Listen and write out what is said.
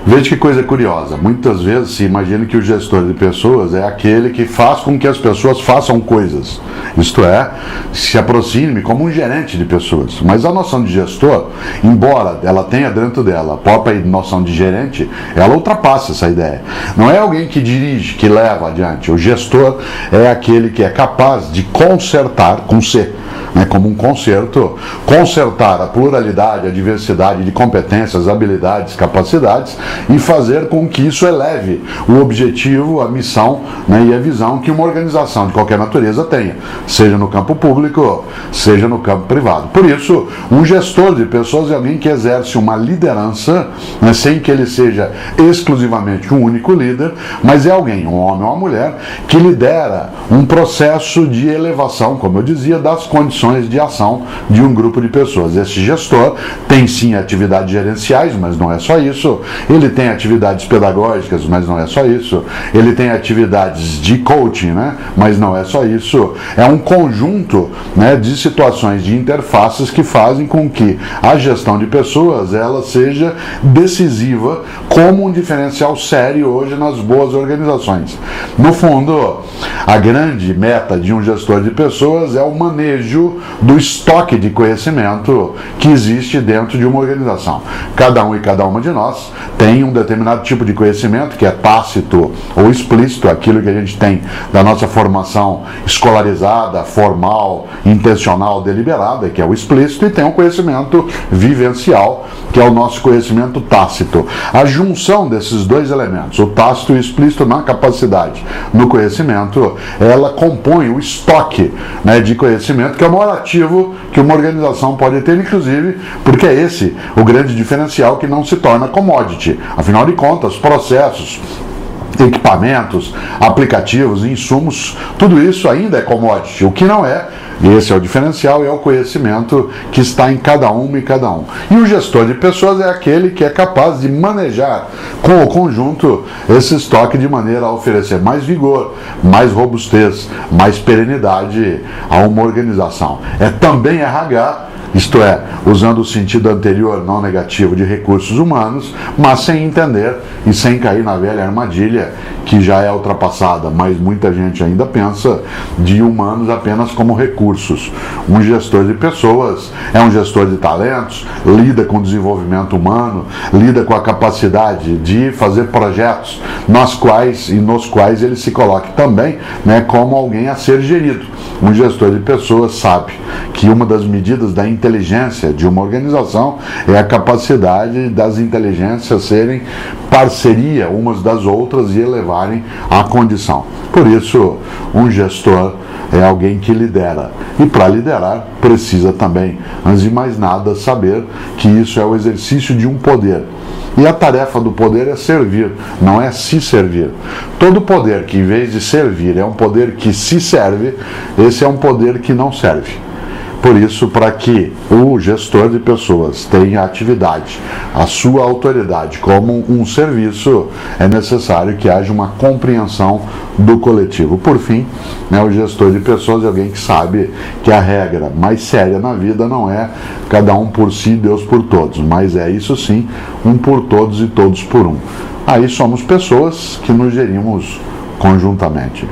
Veja que coisa curiosa, muitas vezes se imagina que o gestor de pessoas é aquele que faz com que as pessoas façam coisas, isto é, se aproxime como um gerente de pessoas. Mas a noção de gestor, embora ela tenha dentro dela a própria noção de gerente, ela ultrapassa essa ideia. Não é alguém que dirige, que leva adiante. O gestor é aquele que é capaz de consertar, com C, como um concerto, consertar a pluralidade, a diversidade de competências, habilidades, capacidades e fazer com que isso eleve o objetivo, a missão e a visão que uma organização de qualquer natureza tenha, seja no campo público, seja no campo privado. Por isso, um gestor de pessoas é alguém que exerce uma liderança, sem que ele seja exclusivamente um único líder, mas é alguém, um homem ou uma mulher, que lidera um processo de elevação, como eu dizia, das condições de ação de um grupo de pessoas. Esse gestor tem sim atividades gerenciais, mas não é só isso. Ele tem atividades pedagógicas, mas não é só isso. Ele tem atividades de coaching, mas não é só isso. É um conjunto de situações de interfaces que fazem com que a gestão de pessoas ela seja decisiva como um diferencial sério hoje nas boas organizações. No fundo, a grande meta de um gestor de pessoas é o manejo do estoque de conhecimento que existe dentro de uma organização. Cada um e cada uma de nós tem um determinado tipo de conhecimento que é tácito ou explícito, aquilo que a gente tem da nossa formação escolarizada, formal, intencional, deliberada, que é o explícito, e tem um conhecimento vivencial, que é o nosso conhecimento tácito. A junção desses dois elementos, o tácito e o explícito na capacidade, no conhecimento, ela compõe o estoque de conhecimento, que é o maior ativo que uma organização pode ter, inclusive, porque é esse o grande diferencial que não se torna commodity. Afinal de contas, processos, equipamentos, aplicativos, insumos, tudo isso ainda é commodity. O que não é, e esse é o diferencial, é o conhecimento que está em cada uma e cada um. E o gestor de pessoas é aquele que é capaz de manejar com o conjunto esse estoque de maneira a oferecer mais vigor, mais robustez, mais perenidade a uma organização. É também RH, isto é, usando o sentido anterior, não negativo, de recursos humanos, mas sem entender e sem cair na velha armadilha, que já é ultrapassada, mas muita gente ainda pensa de humanos apenas como recursos. Um gestor de pessoas é um gestor de talentos, lida com o desenvolvimento humano, lida com a capacidade de fazer projetos nos quais ele se coloque também como alguém a ser gerido. Um gestor de pessoas sabe que uma das medidas da inteligência de uma organização é a capacidade das inteligências serem parceria umas das outras e elevarem a condição. Por isso, um gestor é alguém que lidera. E para liderar, precisa também, antes de mais nada, saber que isso é o exercício de um poder. E a tarefa do poder é servir, não é se servir. Todo poder que, em vez de servir, é um poder que se serve, esse é um poder que não serve. Por isso, para que o gestor de pessoas tenha a atividade, a sua autoridade como um serviço, é necessário que haja uma compreensão do coletivo. Por fim, o gestor de pessoas é alguém que sabe que a regra mais séria na vida não é cada um por si, Deus por todos, mas é isso sim, um por todos e todos por um. Aí somos pessoas que nos gerimos conjuntamente.